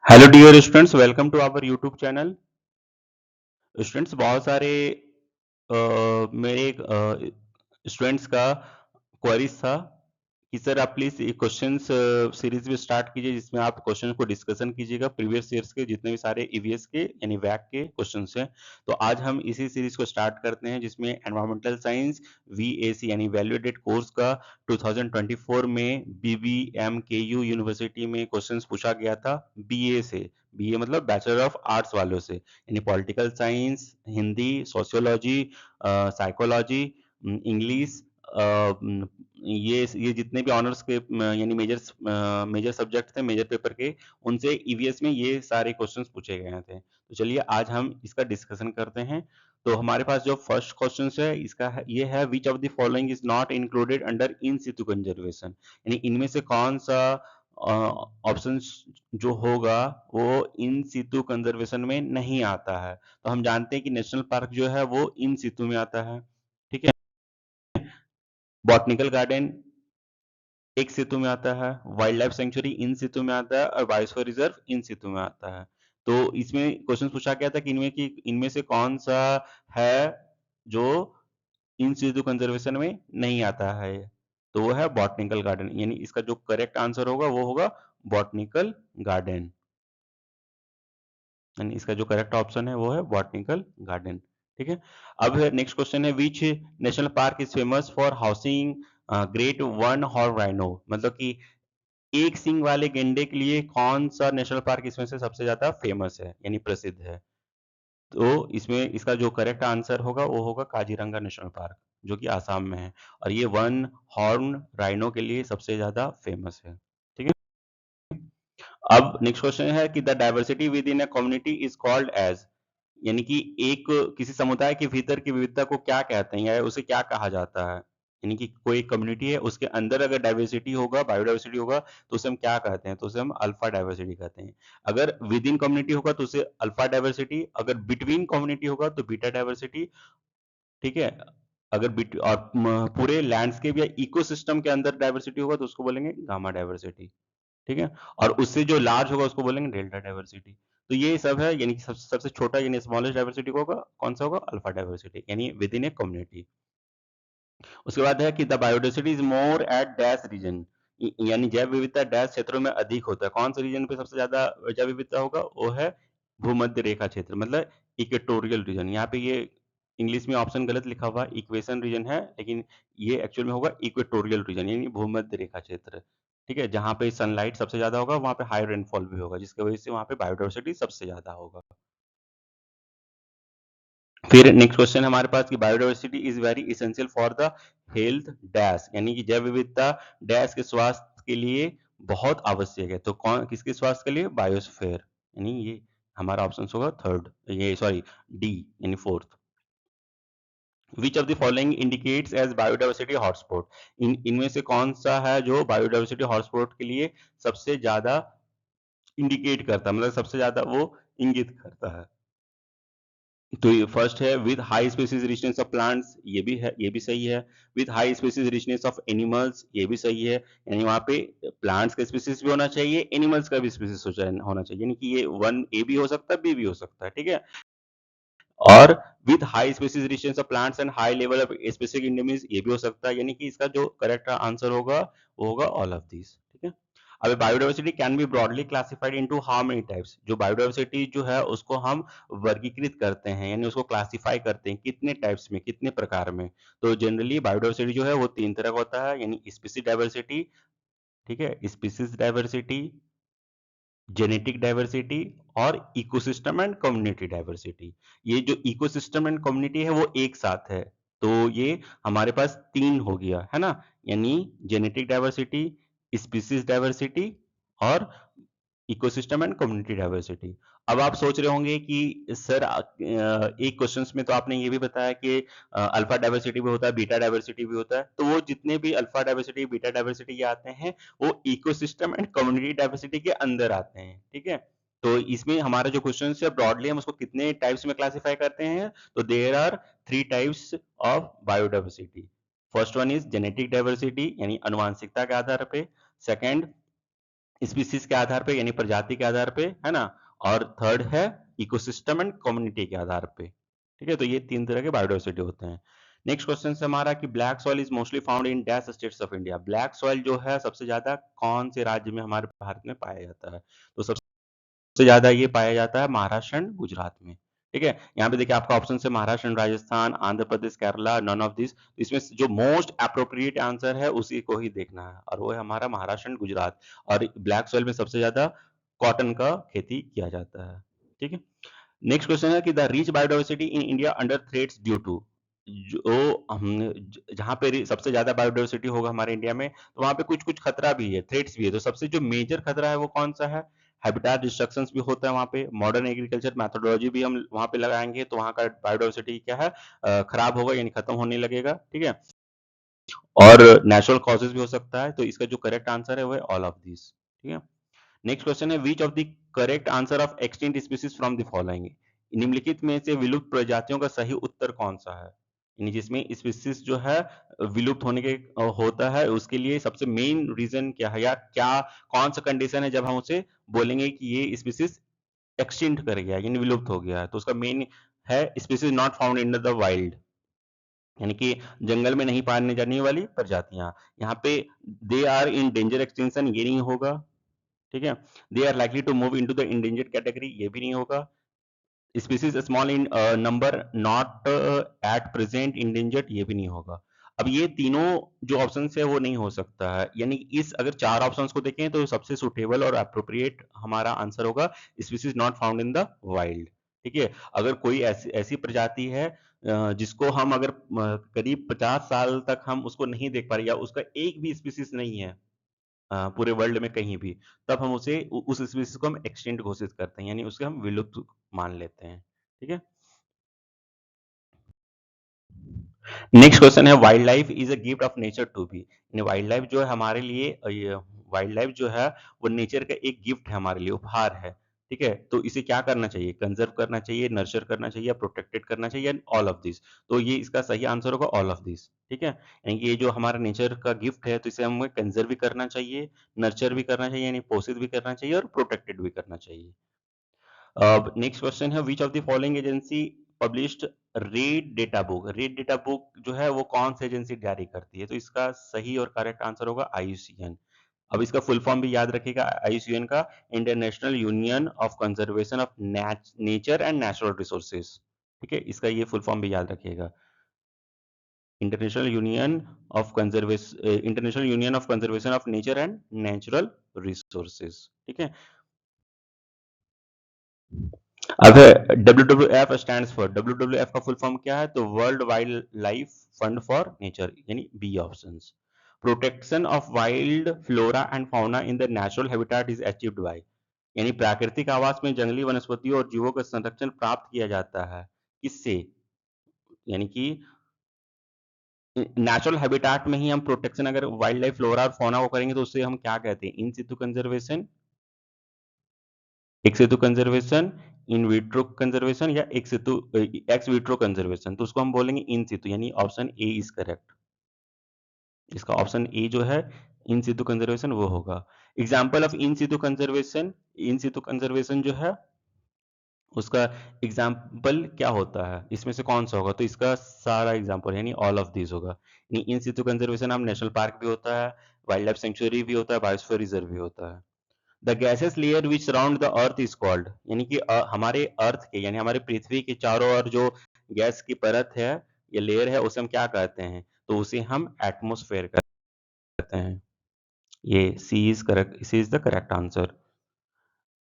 Hello dear students, welcome to our YouTube channel. Students, बहुत सारे मेरे स्टूडेंट्स का क्वेरीज था कि सर आप प्लीज क्वेश्चंस सीरीज भी स्टार्ट कीजिए जिसमें आप क्वेश्चन को डिस्कशन कीजिएगा प्रीवियस ईयर्स के जितने भी सारे ईवीएस के यानी वैक के क्वेश्चंस हैं। तो आज हम इसी सीरीज को स्टार्ट करते हैं जिसमें एनवायरमेंटल साइंस वीएसी यानी वैल्यू एडेड कोर्स का 2024 में बीबीएमकेयू यूनिवर्सिटी में क्वेश्चंस पूछा गया था। बीए से, बीए मतलब बैचलर ऑफ आर्ट्स वालों से, यानी political science, Hindi, sociology, psychology, English, ये जितने भी ऑनर्स के यानी मेजर सब्जेक्ट थे मेजर पेपर के, उनसे ईवीएस में ये सारे क्वेश्चंस पूछे गए थे। तो चलिए आज हम इसका डिस्कशन करते हैं। तो हमारे पास जो फर्स्ट क्वेश्चन है इसका ये है, which of the following is not included under in situ conservation, यानी इनमें से कौन सा ऑप्शन जो होगा वो इन सितु कंजर्वेशन में नहीं आता है। तो हम जानते हैं कि नेशनल पार्क जो है वो इन सितु में आता है, ठीक है। बॉटनिकल गार्डन एक सितु में आता है, वाइल्ड लाइफ सेंचुरी इन सितु में आता है और बायोस्फीयर रिजर्व इन सितु में आता है। तो इसमें क्वेश्चन पूछा गया था कि इनमें से कौन सा है जो इन सितु कंजर्वेशन में नहीं आता है। तो वो है बॉटनिकल गार्डन, यानी इसका जो करेक्ट आंसर होगा वो होगा बॉटनिकल गार्डन, यानी इसका जो करेक्ट ऑप्शन है वो है बॉटनिकल गार्डन, ठीक है। अब नेक्स्ट क्वेश्चन है, which national park is famous for housing great one horn rhino, मतलब कि एक सिंग वाले गेंडे के लिए कौन सा नेशनल पार्क इसमें से सबसे ज्यादा फेमस है यानी प्रसिद्ध है। तो इसमें इसका जो करेक्ट आंसर होगा वो होगा काजीरंगा नेशनल पार्क, जो कि आसाम में है और ये वन हॉर्न राइनो के लिए सबसे ज्यादा फेमस है, ठीक है। अब नेक्स्ट क्वेश्चन है कि the diversity within a community is called as, यानी कि एक किसी समुदाय के भीतर की विविधता को क्या कहते हैं या उसे क्या कहा जाता है। यानी कि कोई कम्युनिटी है उसके अंदर अगर डाइवर्सिटी होगा, बायोडाइवर्सिटी होगा, तो उसे हम क्या कहते हैं, तो उसे हम अल्फा डाइवर्सिटी कहते हैं। अगर विद इन कम्युनिटी होगा तो उसे अल्फा डाइवर्सिटी, अगर बिटवीन कम्युनिटी होगा तो बीटा डाइवर्सिटी, ठीक है। अगर पूरे लैंडस्केप या इकोसिस्टम के अंदर डाइवर्सिटी होगा तो उसको बोलेंगे गामा डाइवर्सिटी, ठीक है। और उससे जो लार्ज होगा उसको बोलेंगे डेल्टा डाइवर्सिटी। तो ये सब है, यानी कि सबसे छोटा यानी स्मॉलेस्ट डाइवर्सिटी होगा कौन सा होगा, अल्फा डाइवर्सिटी, यानी विद इन ए कम्युनिटी। उसके बाद है कि the biodiversity is more at dash region, यानी जैव विविधता डैश क्षेत्रों में अधिक होता है। कौन से रीजन पे सबसे ज्यादा जैव विविधता होगा, वो है भूमध्य रेखा क्षेत्र, मतलब इक्वेटोरियल रीजन। यहाँ पे ये इंग्लिश में ऑप्शन गलत लिखा हुआ है, इक्वेशन रीजन है, लेकिन ये एक्चुअल में होगा इक्वेटोरियल रीजन यानी भूमध्य रेखा क्षेत्र, ठीक है। जहाँ पे सनलाइट सबसे ज्यादा होगा वहां पे हाई रेनफॉल भी होगा, जिसकी वजह से वहां पे बायोडाइवर्सिटी सबसे ज्यादा होगा। फिर नेक्स्ट क्वेश्चन हमारे पास कि biodiversity is very essential for the health dash, यानी कि जैव विविधता डैश के स्वास्थ्य के लिए बहुत आवश्यक है। तो कौन किसके स्वास्थ्य के लिए, बायोस्फेयर, यानी ये हमारा ऑप्शन होगा थर्ड, ये सॉरी डी यानी fourth. Which of the following indicates as biodiversity hotspot, इनमें से कौन सा है जो बायोडाइवर्सिटी हॉटस्पॉट के लिए सबसे ज्यादा इंडिकेट करता है, मतलब सबसे ज्यादा वो इंगित करता है। तो ये फर्स्ट है with high species richness of plants, ये भी है, ये भी सही है। With high species richness of animals, ये भी सही है, यानी वहां पे प्लांट्स का स्पीसीज भी होना चाहिए, एनिमल्स का भी स्पीसीज होना चाहिए, यानी कि ये वन ए भी हो सकता है, बी भी हो सकता है, ठीक है। और with high species richness of plants and high level of specific endemics, ये भी हो सकता है, यानी कि इसका जो करेक्ट आंसर होगा वो होगा ऑल ऑफ दिस, ठीक है। अब biodiversity can be broadly classified into how many types, जो बायोडाइवर्सिटी जो है उसको हम वर्गीकृत करते हैं यानी उसको क्लासिफाई करते हैं कितने टाइप्स में, कितने प्रकार में। तो जनरली बायोडाइवर्सिटी जो है वो तीन तरह का होता है, यानी स्पीसीज डाइवर्सिटी, ठीक है, स्पीसीज डाइवर्सिटी, जेनेटिक डाइवर्सिटी और इकोसिस्टम एंड कम्युनिटी डाइवर्सिटी। ये जो इकोसिस्टम एंड कम्युनिटी है वो एक साथ है, तो ये हमारे पास तीन हो गया है ना, यानी जेनेटिक डाइवर्सिटी, स्पीसीज डाइवर्सिटी और इकोसिस्टम एंड कम्युनिटी डाइवर्सिटी। अब आप सोच रहे होंगे कि सर एक क्वेश्चंस में तो आपने ये भी बताया कि अल्फा डाइवर्सिटी भी होता है, बीटा डाइवर्सिटी भी होता है, तो वो जितने भी अल्फा डाइवर्सिटी, बीटा डाइवर्सिटी ये आते हैं वो इकोसिस्टम एंड कम्युनिटी डाइवर्सिटी के अंदर आते हैं, ठीक है। तो इसमें हमारा जो क्वेश्चन है ब्रॉडली हम उसको कितने टाइप्स में क्लासिफाई करते हैं, तो there are three types of biodiversity. First one is genetic diversity, यानी अनुवांशिकता के आधार पे। सेकंड स्पीसीज के आधार पे यानी प्रजाति के आधार पे, है ना, और थर्ड है इकोसिस्टम एंड कम्युनिटी के आधार पे। ठीक है, तो ये तीन तरह के बायोडाइवर्सिटी होते हैं। नेक्स्ट क्वेश्चन है हमारा कि black soil is mostly found in dash states of India. Black soil जो है सबसे ज्यादा कौन से राज्य में हमारे भारत में पाया जाता है? तो सबसे ज्यादा ये पाया जाता है महाराष्ट्र एंड गुजरात में। ठीक है, यहाँ पे देखिए आपका ऑप्शन है Maharashtra and Rajasthan, Andhra Pradesh, Kerala, none of this. इसमें जो मोस्ट अप्रोप्रिएट आंसर है उसी को ही देखना है, और वो है हमारा महाराष्ट्र एंड गुजरात। और ब्लैक सॉइल में सबसे ज्यादा कॉटन का खेती किया जाता है। ठीक है, नेक्स्ट क्वेश्चन है कि the rich biodiversity in India under threats due to. जो हम जहाँ पे सबसे ज्यादा बायोडाइवर्सिटी होगा हमारे इंडिया में, तो वहां पे कुछ कुछ खतरा भी है, थ्रेट्स भी है। तो सबसे जो मेजर खतरा है वो कौन सा है? हैबिटेट डिस्ट्रक्शंस भी होता है वहां पे, मॉडर्न एग्रीकल्चर मैथोडोलॉजी भी हम वहां पे लगाएंगे तो वहां का बायोडाइवर्सिटी क्या है, खराब होगा यानी खत्म होने लगेगा। ठीक है, और नेचुरल कॉजेज भी हो सकता है। तो इसका जो करेक्ट आंसर है वो है ऑल ऑफ दिस। ठीक है, नेक्स्ट क्वेश्चन है which of the correct answer of extinct species from the following. निम्नलिखित में से विलुप्त प्रजातियों का सही उत्तर कौन सा है? यानी जिसमें स्पीसीज जो है विलुप्त होने के होता है, उसके लिए सबसे मेन रीजन क्या है, या क्या कौन सा कंडीशन है जब हम उसे बोलेंगे कि ये स्पीसीज एक्सटिंक्ट कर गया यानी विलुप्त हो गया है? तो उसका मेन है species not found in the wild, यानी कि जंगल में नहीं पाने जाने वाली प्रजातियां। यहाँ पे they are in danger extinction, ये नहीं होगा। ठीक है, they are likely to move into the endangered category, ये भी नहीं होगा। Species small in number not at present endangered, ये भी नहीं होगा। अब ये तीनों जो ऑप्शन है वो नहीं हो सकता है, यानी इस अगर चार ऑप्शंस को देखें तो सबसे सुटेबल और अप्रोप्रिएट हमारा आंसर होगा species not found in the wild. ठीक है, अगर कोई ऐसी ऐसी प्रजाति है जिसको हम अगर करीब 50 साल तक हम उसको नहीं देख पा रहे, या उसका एक भी स्पीसीज नहीं है पूरे वर्ल्ड में कहीं भी, तब हम उसे उस स्पीसीज को हम एक्सटिंक्ट घोषित करते हैं, यानी उसे हम विलुप्त मान लेते हैं। ठीक है, नेक्स्ट क्वेश्चन है wild life is a gift of nature to be. Wild life जो है हमारे लिए वाइल्ड लाइफ जो है वो नेचर का एक गिफ्ट है, हमारे लिए उपहार है। ठीक है, तो इसे क्या करना चाहिए? कंजर्व करना चाहिए, नर्चर करना चाहिए, प्रोटेक्टेड करना चाहिए, ऑल ऑफ दिस। तो ये इसका सही आंसर होगा ऑल ऑफ दिस। ठीक है, यानी कि ये जो हमारा नेचर का गिफ्ट है तो इसे हमें कंजर्व भी करना चाहिए, नर्चर भी करना चाहिए यानी पोषित भी करना चाहिए, और प्रोटेक्टेड भी करना चाहिए। नेक्स्ट क्वेश्चन है which of the following agency published red data book. Red data book जो है वो कौन सी एजेंसी जारी करती है? तो इसका सही और करेक्ट आंसर होगा आईयूसीएन। अब इसका फुल फॉर्म भी याद रखिएगा आईयूसीएन का, international union of conservation of nature and natural resources. ठीक है, इसका ये फुल फॉर्म भी याद रखिएगा, international union of conservation, international union of conservation of nature and natural resources. ठीक है, अब WWF स्टैंड्स फॉर, WWF का फुल फॉर्म क्या है? तो world wild life fund for nature, यानी B options. Protection of wild flora and fauna in the natural habitat is achieved bye, यानी प्राकृतिक आवास में जंगली वनस्पतियों और जीवों का संरक्षण प्राप्त किया जाता है किससे? यानी कि नेचुरल हैबिटेट में ही हम प्रोटेक्शन अगर वाइल्ड लाइफ फ्लोरा और फौना को करेंगे तो उससे हम क्या कहते हैं? In situ conservation, ex situ conservation, in vitro conservation, या एक्स विट्रो कंजर्वेशन। तो उसको हम बोलेंगे इन सितु, यानी ऑप्शन ए इज करेक्ट। इसका ऑप्शन ए जो है इन सितु कंजर्वेशन वो होगा। Example of in situ conservation, in situ conservation जो है उसका एग्जाम्पल क्या होता है, इसमें से कौन सा होगा? तो इसका सारा एग्जाम्पल यानी ऑल ऑफ दिस होगा। इन सितु कंजर्वेशन हम नेशनल पार्क भी होता है, वाइल्ड लाइफ सेंचुरी भी होता है, बायोस्फीयर रिजर्व भी होता है। The gases layer which surround the earth is called, यानी कि हमारे अर्थ के यानी हमारे पृथ्वी के चारों ओर जो गैस की परत है या लेयर है उसे हम क्या कहते हैं? तो उसे हम एटमोस्फेयर कहते हैं। ये C is correct, C is the correct answer.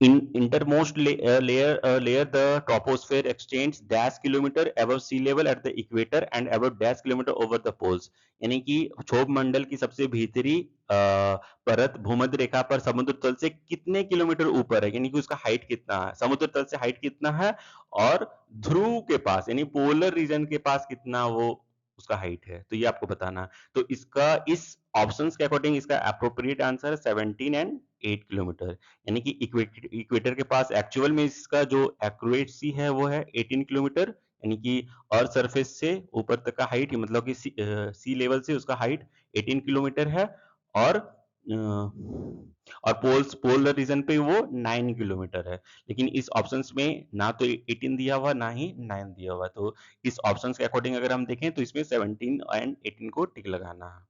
In innermost layer, the troposphere extends dash kilometer above sea level at the equator and above dash kilometer over the poles। यानी कि क्षोभ मंडल की सबसे भीतरी परत भूमध्य रेखा पर समुद्र तल से कितने किलोमीटर ऊपर है, यानी कि उसका हाइट कितना है, समुद्र तल से हाइट कितना है, और ध्रुव के पास यानी पोलर रीजन के पास कितना वो उसका हाइट है, तो ये आपको बताना है। तो इसका इस ऑप्शंस के अकॉर्डिंग इसका अप्रोप्रिएट आंसर है 17 एंड 8 किलोमीटर, यानी कि इक्वेटर के पास एक्चुअल में इसका जो एक्यूरेसी है वो है 18 किलोमीटर, यानी कि अर्थ सरफेस से ऊपर तक का हाइट मतलब कि सी लेवल से उसका हाइट 18 किलोमीटर है। और और पोलर रीजन पे वो 9 किलोमीटर है। लेकिन इस ऑप्शंस में ना तो 18 दिया हुआ ना ही 9 दिया हुआ, तो इस ऑप्शंस के अकॉर्डिंग अगर हम देखें तो इसमें 17 एंड 18 को टिक लगाना है।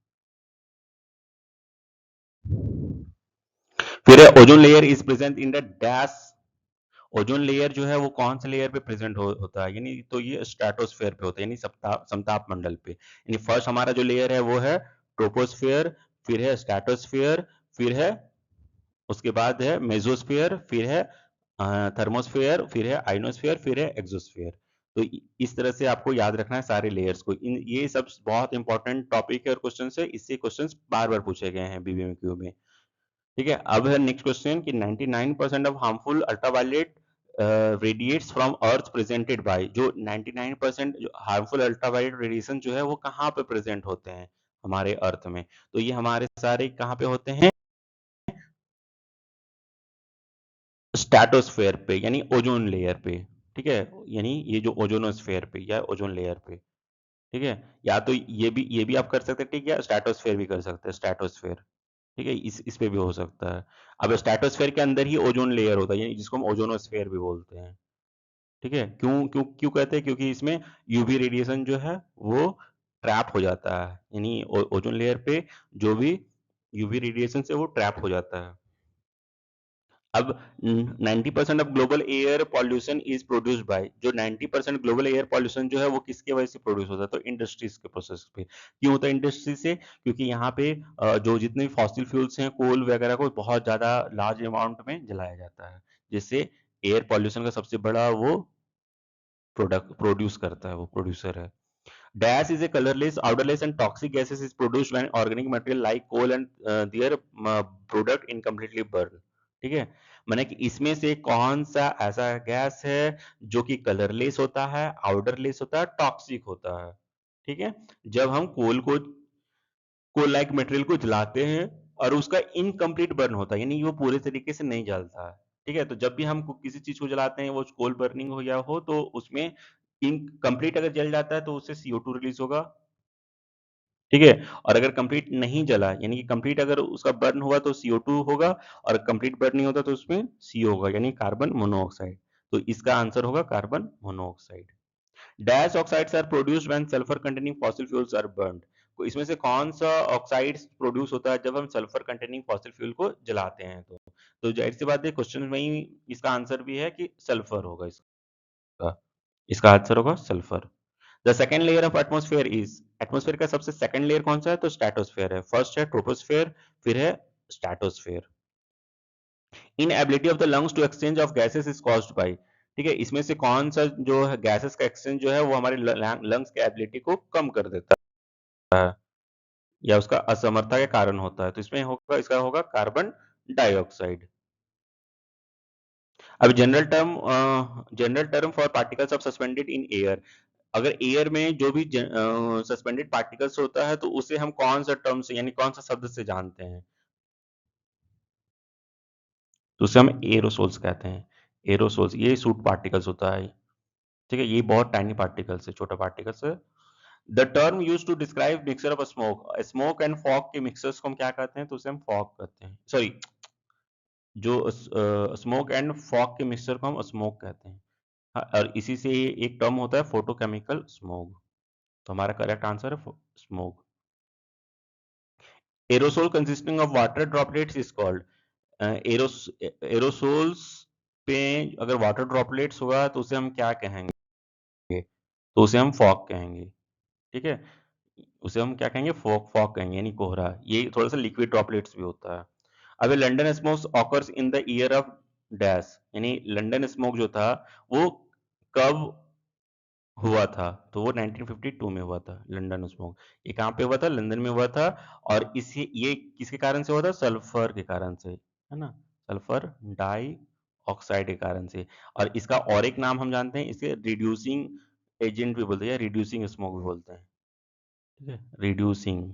फिर ozone layer is present in the dash. Ozone layer जो है वो कौन से लेयर पे प्रेजेंट होता है, यानी तो ये स्ट्रेटोस्फेयर पे होता है, यानी समताप मंडल पे। यानी फर्स्ट हमारा जो लेयर है वो है ट्रोपोस्फेयर, फिर है स्ट्रेटोस्फेयर, फिर है उसके बाद है मेसोस्फेयर, फिर है थर्मोस्फेयर, फिर है आइनोस्फेयर, फिर है एक्सोस्फेयर। तो इस तरह से आपको याद रखना है सारे लेयर्स को। इन ये सब बहुत इंपॉर्टेंट टॉपिक है और क्वेश्चन है, इससे क्वेश्चन बार बार पूछे गए हैं बीबीएमक्यू में। ठीक है, अब है नेक्स्ट क्वेश्चन कि 99% of harmful ultraviolet radiates from earth presented by. जो 99% जो हार्मफुल अल्ट्रावायलेट रेडिएशन जो है वो कहाँ पे प्रेजेंट होते हैं हमारे अर्थ में, तो ये हमारे सारे कहाँ पे होते हैं, स्ट्रेटोस्फेयर पे यानी ओजोन लेयर पे। ठीक है, यानी ये जो ओजोनोस्फेयर पे या ओजोन लेयर पे। ठीक है, या तो ये भी आप कर सकते हैं, ठीक है, स्ट्रेटोस्फेयर भी कर सकते हैं, स्ट्रेटोस्फेयर। ठीक है, इस पे भी हो सकता है। अब स्ट्रेटोस्फेयर के अंदर ही ओजोन लेयर होता है, यानी जिसको हम ओजोनोस्फेयर भी बोलते हैं। ठीक है, क्यों क्यों क्यों कहते हैं, क्योंकि इसमें यूवी रेडिएशन जो है वो ट्रैप हो जाता है, यानी ओजोन लेयर पे जो भी यूवी रेडिएशन से वो ट्रैप हो जाता है। अब 90% of global air pollution is produced by. जो 90% ग्लोबल एयर पॉल्यूशन जो है वो किसके वजह से प्रोड्यूस होता है, तो इंडस्ट्रीज के प्रोसेस पे। क्यों होता है इंडस्ट्री से, क्योंकि यहाँ पे जो जितने भी फॉसिल फ्यूल्स हैं, कोल वगैरह को बहुत ज्यादा लार्ज अमाउंट में जलाया जाता है, जिससे एयर पॉल्यूशन का सबसे बड़ा वो प्रोडक्ट प्रोड्यूस करता है, वो प्रोड्यूसर है। Dash is a colorless, odorless, and toxic gases is produced when organic material like coal and their product incompletely burn. ठीक है, माने कि इसमें से कौन सा ऐसा गैस है जो कि कलरलेस होता है, आउडरलेस होता है, टॉक्सिक होता है। ठीक है, जब हम कोल लाइक मटेरियल को जलाते हैं और उसका इनकम्प्लीट बर्न होता है, यानी वो पूरे तरीके से नहीं जलता है। ठीक है, तो जब भी हम किसी चीज को जलाते हैं, वो कोल बर्निंग हो या हो, तो उसमें इनकम्प्लीट अगर जल जाता है तो उससे CO2 रिलीज होगा। ठीक है, और अगर कंप्लीट नहीं जला, यानी कि कंप्लीट अगर उसका बर्न हुआ तो CO2 होगा, और कंप्लीट बर्न नहीं होता तो उसमें CO होगा, यानी कार्बन मोनोऑक्साइड। तो इसका आंसर होगा carbon monoxide. Dash oxides are produced when sulphur containing fossil fuels are burned. तो इसमें से कौन सा ऑक्साइड्स प्रोड्यूस होता है जब हम सल्फर कंटेनिंग फॉसिल फ्यूल को जलाते हैं, तो जाहिर सी बात है क्वेश्चन में ही इसका आंसर भी है कि सल्फर होगा इसका। इसका आंसर होगा sulphur. The second layer of atmosphere is, atmosphere का सबसे सेकंड लेयर कौन सा है, तो स्ट्रेटोस्फेयर है। फर्स्ट है ट्रोपोस्फेयर, फिर है stratosphere. Inability of the lungs to exchange of gases is caused by. ठीक है, इसमें से कौन सा जो है गैसेस का एक्सचेंज जो है वो हमारे लंग्स के एबिलिटी को कम कर देता है, या उसका असमर्थता के कारण होता है, तो इसमें होगा, इसका होगा कार्बन डाइऑक्साइड। अब general term for particles of suspended in air. अगर एयर में जो भी सस्पेंडेड पार्टिकल्स होता है तो उसे हम कौन सा टर्म से, यानी कौन सा शब्द से जानते हैं, तो उसे हम एरोसोल्स कहते हैं। एरोसोल्स ये सूट पार्टिकल्स होता है। ठीक है, ये बहुत टाइनी पार्टिकल्स है, छोटा पार्टिकल्स है। The term use to describe mixture of smoke, smoke and fog के मिक्सर्स को हम क्या कहते हैं, तो उसे हम फॉग कहते हैं, सॉरी, जो स्मोक एंड फॉग के मिक्सचर को हम स्मोक कहते हैं। हाँ, और इसी से एक टर्म होता है फोटोकेमिकल स्मोक। तो हमारा करेक्ट आंसर है smoke. Aerosol consisting of water droplets is called. Aerosols पे अगर वाटर ड्रॉपलेट्स होगा तो उसे हम क्या कहेंगे, तो उसे हम फॉग कहेंगे। ठीक है, उसे हम क्या कहेंगे, फॉग फॉग कहेंगे, यानी कोहरा। ये थोड़ा सा लिक्विड ड्रॉपलेट्स भी होता है। अब London smoke occurs in the year of dash, यानी लंदन स्मोक जो था वो कब हुआ था, तो वो 1952 में हुआ था लंदन स्मोक। ये कहाँ पे हुआ था, लंदन में हुआ था। और इसे ये किसके कारण से हुआ था, सल्फर के कारण से, है ना, सल्फर डाई ऑक्साइड के कारण से। और इसका और एक नाम हम जानते हैं, इसे रिड्यूसिंग एजेंट भी बोलते हैं, रिड्यूसिंग स्मोक भी बोलते हैं। ठीक है, रिड्यूसिंग।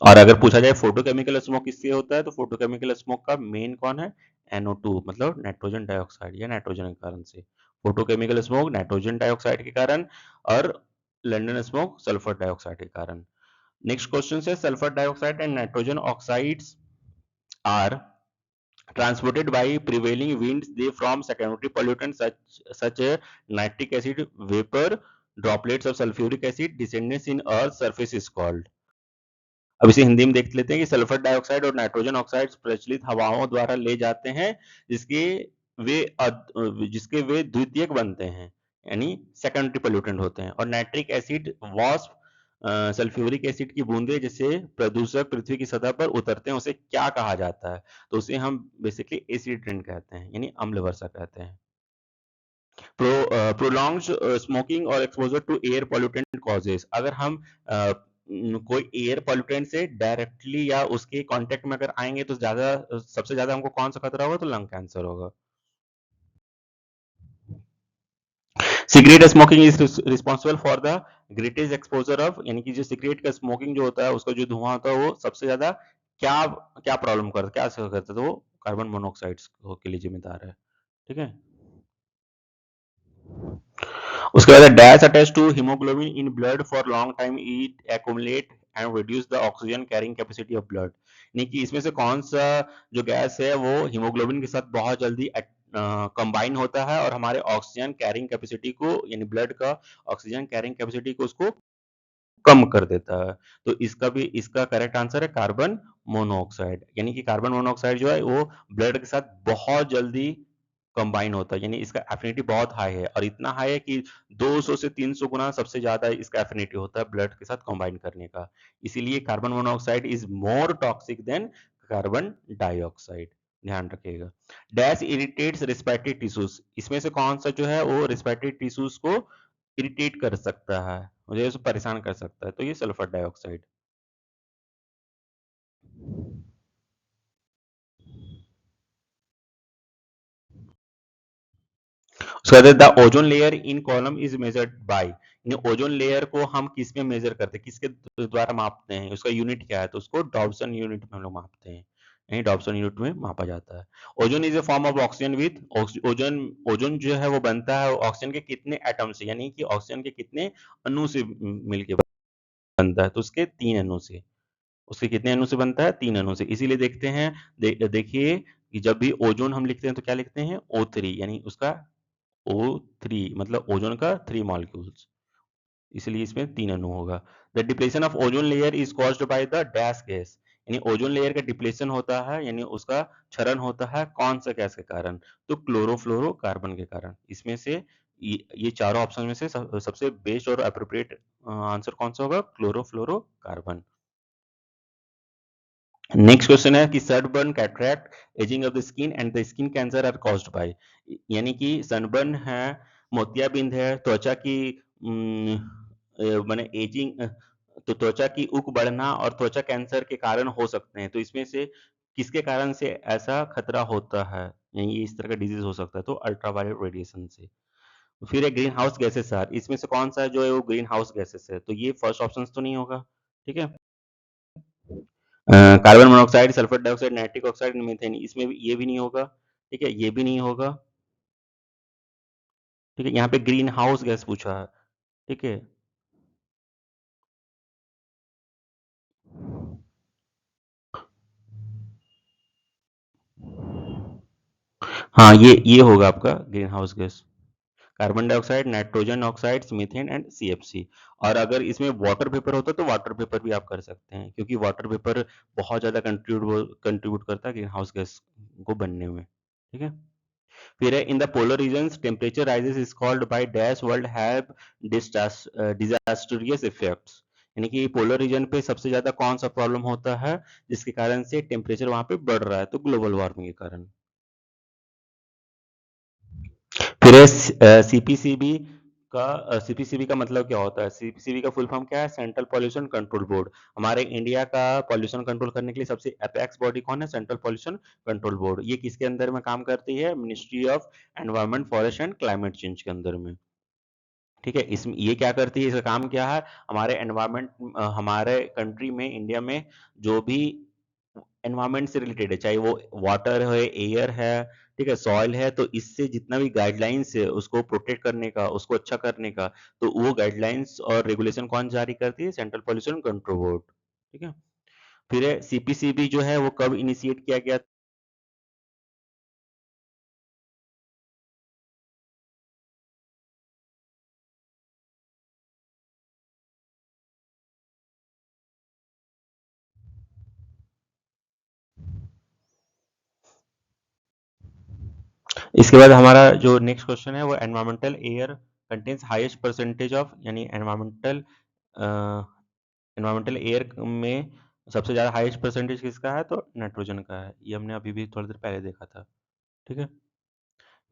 और अगर पूछा जाए फोटोकेमिकल स्मोक किससे होता है, तो फोटोकेमिकल स्मोक का मेन कौन है, NO2, मतलब नाइट्रोजन डाइऑक्साइड या नाइट्रोजन के कारण से। फोटोकेमिकल स्मोक नाइट्रोजन डाइऑक्साइड के कारण, और लंदन स्मोक सल्फर डाइऑक्साइड के कारण। नेक्स्ट क्वेश्चन है sulphur dioxide and nitrogen oxides are transported by prevailing winds they form secondary pollutants such nitric acid vapor droplets of sulfuric acid descendants in earth surface is called। अब इसे हिंदी में देख लेते हैं कि सल्फर डाइऑक्साइड और nitrogen oxide प्रचलित हवाओं द्वारा ले जाते हैं जिसके जिसके वे द्वितीयक बनते हैं यानी सेकेंडरी पोल्यूटेंट होते हैं और नाइट्रिक एसिड वाष्प सल्फ्यूरिक एसिड की बूंदे जिससे प्रदूषक पृथ्वी की सतह पर उतरते हैं उसे क्या कहा जाता है तो उसे हम बेसिकली एसिड रेन कहते हैं यानी अम्ल वर्षा कहते हैं। प्रोलॉन्ग्ड स्मोकिंग और exposure to air pollutant causes अगर हम कोई एयर पॉल्यूटेंट से डायरेक्टली या उसके कांटेक्ट में अगर आएंगे तो ज्यादा सबसे ज्यादा हमको कौन सा खतरा होगा तो लंग कैंसर होगा। Cigarette smoking is responsible for the greatest exposure of यानी कि जो सिगरेट का स्मोकिंग जो होता है उसका जो धुआं होता है वो सबसे ज्यादा क्या क्या प्रॉब्लम करता है क्या असर करता है तो वो कार्बन मोनोऑक्साइड के लिए जिम्मेदार है। ठीक है उसके बाद dash attach to haemoglobin in blood for long time it accumulate and reduce the oxygen carrying capacity of blood यानी कि इसमें से कौन सा जो गैस है वो हीमोग्लोबिन के साथ बहुत जल्दी कंबाइन होता है और हमारे ऑक्सीजन कैरिंग कैपेसिटी को यानी ब्लड का ऑक्सीजन कैरिंग कैपेसिटी को उसको कम कर देता है। तो इसका भी इसका करेक्ट आंसर है कार्बन मोनोऑक्साइड यानी कि कार्बन मोनोऑक्साइड जो है वो ब्लड के साथ बहुत जल्दी कंबाइन होता है यानी इसका एफिनिटी बहुत हाई है और इतना हाई है कि 200 से 300 गुना सबसे ज्यादा इसका एफिनिटी होता है ब्लड के साथ कंबाइन करने का। इसीलिए carbon monoxide is more toxic than carbon dioxide ध्यान रखिएगा। डैश इरिटेट्स रेस्पिरेटरी टिश्यूज इसमें से कौन सा जो है वो रेस्पिरेटरी टिश्यूज को इरिटेट कर सकता है मुझे उसे परेशान कर सकता है तो ये सल्फर डाइऑक्साइड। उसके बाद the ozone layer in column is measured by यानी ओजोन लेयर को हम किस में मेजर करते हैं किसके द्वारा मापते हैं उसका यूनिट क्या है तो उसको डॉब्सन यूनिट में हम लोग मापते हैं यानी डॉब्सन यूनिट में मापा जाता है। Ozone is a form of oxygen with ozone ozone जो है वो बनता है ऑक्सीजन के कितने एटम से यानी कि ऑक्सीजन के कितने अणु से मिलके बनता है तो उसके 3 अणु से उसके कितने अणु से बनता है 3 अणु से इसीलिए देखते हैं देखिए कि जब भी ओजोन हम लिखते हैं तो क्या लिखते हैं O3 यानी उसका O3 मतलब ओजोन का 3 मॉलिक्यूल्स इसलिए इसमें 3 अणु होगा। The depletion of ozone layer is caused by the dash gas यानी ओजोन लेयर का डिप्लेशन होता है यानी उसका क्षरण होता है कौन सा गैस के कारण तो क्लोरोफ्लोरोकार्बन के कारण। इसमें से ये चारों ऑप्शन में से सबसे बेस्ट और अप्रोप्रिएट आंसर कौन सा होगा क्लोरोफ्लोरोकार्बन। नेक्स्ट क्वेश्चन है कि sunburn cataract ageing of the skin and the skin cancer are caused by यानी कि सनबर्न है मोतियाबिंद है त्वचा की माने एजिंग तो त्वचा की उक बढ़ना और त्वचा कैंसर के कारण हो सकते हैं तो इसमें से किसके कारण से ऐसा खतरा होता है यानी इस तरह का डिजीज हो सकता है तो अल्ट्रावायलेट रेडिएशन से। फिर है ग्रीन हाउस गैसेस आर इसमें से कौन सा जो है वो ग्रीन हाउस गैसेस है तो ये फर्स्ट ऑप्शन तो नहीं होगा। ठीक है carbon monoxide sulphur dioxide nitric oxide methane इसमें भी ये भी नहीं होगा। ठीक है ये भी नहीं होगा। ठीक है यहाँ पे ग्रीन हाउस गैस पूछा है। ठीक है हाँ ये होगा आपका green house gas carbon dioxide nitrogen oxide methane and CFC. और अगर इसमें वाटर वेपर होता तो वाटर वेपर भी आप कर सकते हैं क्योंकि वाटर वेपर बहुत ज्यादा कंट्रीब्यूट करता है ग्रीन हाउस गैस को बनने में। ठीक है फिर है in the polar regions temperature rises is called by dash world have disastrous effects यानी कि पोलर रीजन पे सबसे ज्यादा कौन सा प्रॉब्लम होता है जिसके कारण से टेम्परेचर वहां पे बढ़ रहा है तो ग्लोबल वार्मिंग के कारण। फिर सीपीसीबी का सीपीसीबी का मतलब क्या होता है सीपीसीबी का फुल फॉर्म क्या है सेंट्रल पॉल्यूशन कंट्रोल बोर्ड। हमारे इंडिया का पॉल्यूशन कंट्रोल करने के लिए सबसे अपेक्स बॉडी कौन है सेंट्रल पॉल्यूशन कंट्रोल बोर्ड। ये किसके अंदर में काम करती है ministry of environment forest and climate change के अंदर में। ठीक है इसमें ये क्या करती है इसका काम क्या है हमारे एनवायरमेंट हमारे कंट्री में इंडिया में जो भी एनवायरनमेंट से रिलेटेड है, चाहे वो वाटर है, एयर है, ठीक है, सॉइल है, तो इससे जितना भी गाइडलाइंस है उसको प्रोटेक्ट करने का, उसको अच्छा करने का, तो वो गाइडलाइंस और रेगुलेशन कौन जारी करती है? सेंट्रल पॉल्यूशन कंट्रोल बोर्ड, ठीक है। फिर है सीपीसीबी जो है वो कब इनिशिएट किया गया? इसके बाद हमारा जो नेक्स्ट क्वेश्चन है वो environmental air contains highest percentage of, यानी एनवायरमेंटल एयर में सबसे ज़्यादा हाईएस्ट परसेंटेज किसका है? तो नाइट्रोजन का है। ये हमने अभी भी थोड़ी देर पहले देखा था, ठीक है।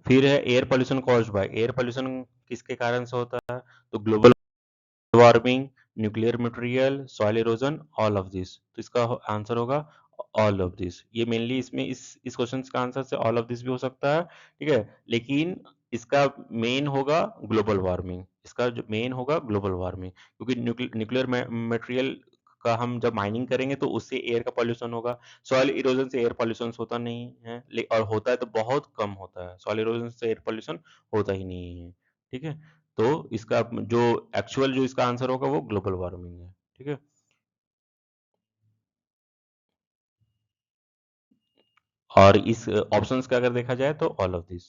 फिर है air pollution caused by, air pollution किसके कारण से होता है? तो global warming, nuclear material, soil erosion, all of this. तो इसका आंसर होगा ऑल ऑफ दिस। ये मेनली इसमें इस क्वेश्चन का आंसर से ऑल ऑफ दिस भी हो सकता है, ठीक है, लेकिन इसका मेन होगा ग्लोबल वार्मिंग। इसका जो मेन होगा ग्लोबल वार्मिंग, क्योंकि न्यूक्लियर मटेरियल का हम जब माइनिंग करेंगे तो उससे एयर का पॉल्यूशन होगा। सॉइल इरोजन से एयर पॉल्यूशन होता नहीं है, और होता है तो बहुत कम होता है। सॉइल इरोजन से एयर पॉल्यूशन होता ही नहीं है, ठीक है। तो इसका जो एक्चुअल जो इसका आंसर होगा वो ग्लोबल वार्मिंग है, ठीक है। और इस ऑप्शंस का अगर देखा जाए तो all of this.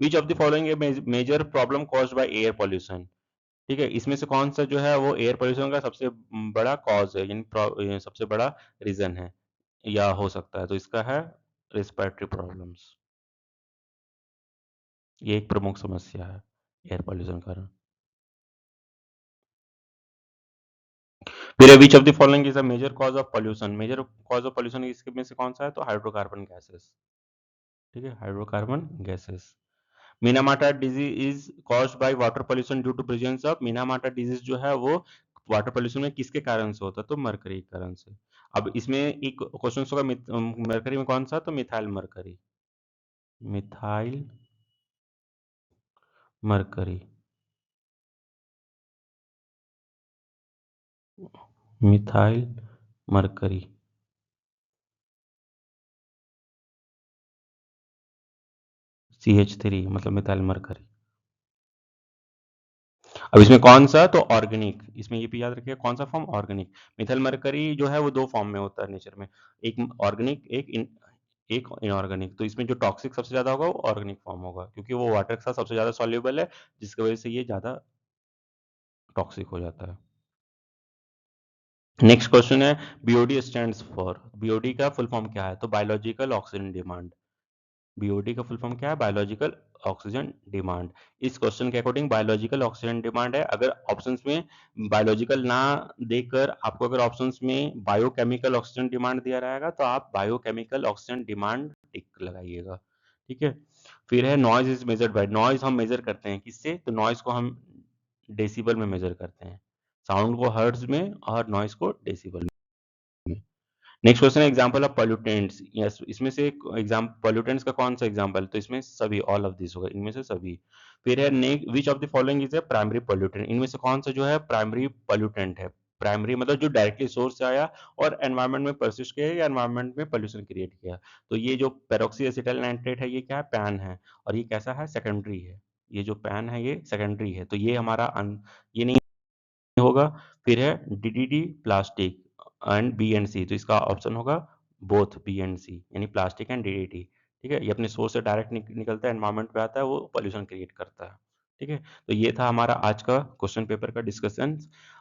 Which of the following major problem caused by air pollution, ठीक है, इसमें से कौन सा जो है वो एयर पॉल्यूशन का सबसे बड़ा कॉज है, यानी सबसे बड़ा रीजन है या हो सकता है? तो इसका है रेस्पिरेटरी प्रॉब्लम्स। ये एक प्रमुख समस्या है एयर पॉल्यूशन कारण। फिर which of the following is a major cause of pollution, major cause of pollution इसके में से कौन सा है? तो हाइड्रोकार्बन गैसेस, ठीक है, hydrocarbon gases. Minamata disease is caused by water pollution due to presence of, Minamata disease जो है वो वाटर पॉल्यूशन में किसके कारण से होता है? तो मरकरी के कारण से। अब इसमें एक क्वेश्चन होगा मरकरी में कौन सा? तो methyl mercury, methyl mercury, methyl mercury, CH3 मतलब मिथाइल मरकरी। अब इसमें कौन सा? तो ऑर्गेनिक, इसमें ये भी याद रखिए कौन सा फॉर्म? ऑर्गेनिक। मिथाइल मरकरी जो है वो दो फॉर्म में होता है नेचर में, एक ऑर्गेनिक, एक इनऑर्गेनिक। तो इसमें जो टॉक्सिक सबसे ज्यादा होगा वो ऑर्गेनिक फॉर्म होगा, क्योंकि वो वाटर के साथ सबसे ज्यादा सॉल्युबल है, जिसकी वजह से ये ज्यादा टॉक्सिक हो जाता है। नेक्स्ट क्वेश्चन है बीओडी स्टैंड्स फॉर, बीओडी का फुल फॉर्म क्या है? तो बायोलॉजिकल ऑक्सीजन डिमांड। बीओडी का फुल फॉर्म क्या है? Biological oxygen demand. इस क्वेश्चन के अकॉर्डिंग बायोलॉजिकल ऑक्सीजन डिमांड है। अगर ऑप्शंस में बायोलॉजिकल ना देकर आपको अगर ऑप्शंस में बायोकेमिकल ऑक्सीजन डिमांड दिया रहेगा तो आप बायोकेमिकल ऑक्सीजन डिमांड टिक लगाइएगा, ठीक है। फिर है noise is measured by, noise हम मेजर करते हैं किससे? तो नॉइज को हम डेसिबल में मेजर करते हैं, साउंड को हर्ट्ज में और नॉइज को डेसिबल में। नेक्स्ट क्वेश्चन है एग्जांपल ऑफ पॉल्यूटेंट्स, यस, इसमें से एग्जाम पॉल्यूटेंट्स का कौन सा एग्जांपल? तो इसमें सभी, ऑल ऑफ दिस होगा, इनमें से सभी। फिर है next which of the following is a primary pollutant, इनमें से कौन सा जो है प्राइमरी पॉल्यूटेंट है? प्राइमरी मतलब जो डायरेक्टली सोर्स से आया और एनवायरनमेंट में परसिस्ट किया या एनवायरनमेंट में पॉल्यूशन क्रिएट किया। तो ये जो पेरोक्सी एसिटाइल नाइट्रेट है ये क्या है? पैन है। और ये कैसा है? सेकेंडरी है। ये जो पैन है ये सेकेंडरी है, तो ये हमारा ये नहीं होगा। फिर है DDD plastic and B and C, तो इसका ऑप्शन होगा बोथ बी एंड सी, यानी प्लास्टिक एंड डीडीटी, ठीक है। ये अपने सोर्स से डायरेक्ट निकलता है, एनवायरमेंट पे आता है, वो पॉल्यूशन क्रिएट करता है, ठीक है। तो ये था हमारा आज का क्वेश्चन पेपर का डिस्कशन।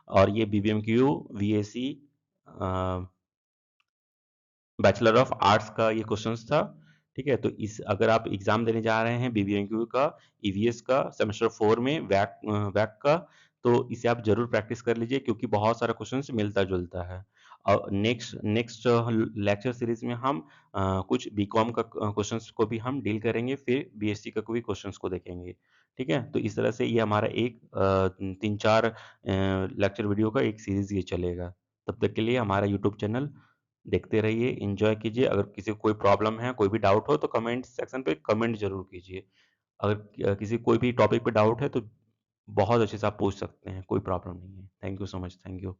और ये बीबीएमक्यू वीएसी बैचलर ऑफ आर्ट्स का ये क्वेश्चंस था, ठीक है। तो इस अगर आप एग्जाम देने जा रहे हैं बीबीएमक्यू का, ईवीएस का, सेमेस्टर 4 में वैक का, तो इसे आप जरूर प्रैक्टिस कर लीजिए, क्योंकि बहुत सारा क्वेश्चंस मिलता जुलता है। और नेक्स्ट नेक्स्ट लेक्चर सीरीज में हम कुछ बीकॉम का क्वेश्चंस को भी हम डील करेंगे, फिर बीएससी का भी क्वेश्चंस को देखेंगे, ठीक है। तो इस तरह से ये हमारा एक 3-4 लेक्चर वीडियो का एक सीरीज ये चलेगा। तब तक के लिए हमारा यूट्यूब चैनल देखते रहिए, एंजॉय कीजिए। अगर किसी को कोई प्रॉब्लम है, कोई भी डाउट हो तो कमेंट सेक्शन पे कमेंट जरूर कीजिए। अगर किसी कोई भी टॉपिक पे डाउट है तो बहुत अच्छे से आप पूछ सकते हैं, कोई प्रॉब्लम नहीं है। Thank you so much, thank you.